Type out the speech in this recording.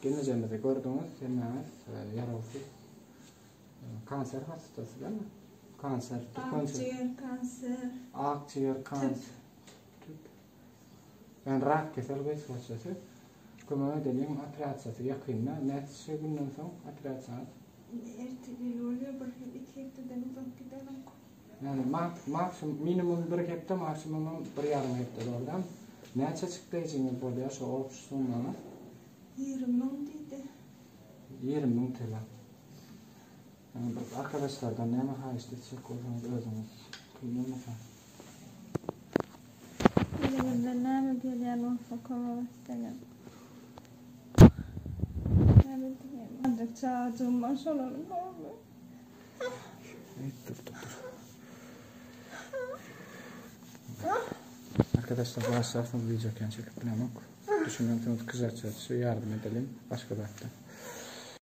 Geleceğimizde gördüğünüz yemeğimiz yaralısı kanser hastası değil mi? Kanser, akciğer kanser. Akciğer kanser. Yani rak kesel başlası. Kuma edelim operasyası yakında. Neçe günden soň operasyonu? Erteli oluyor, bir iki haftadan uzak gidelim. Yani maksimum minimum bir hafta, maksimum bir yarım hafta oradan. Neçe çıktı için boluyor şu operasyonlar? 20 bin dedi. 20 bin TL. Yani arkadaşlardan ne ama işte çek olsanız özünüz. Bilmiyorum efendim. Elimizde ne mi gelen olsa koymak istemem. Ne bileyim. Ancak çağcığım var şolarım abi. Evet, dur. Arkadaşlar başlarsanız video çekip bilemem. Düşünüyorsanız kızartacağız. Yardım edelim. Başka bir hafta.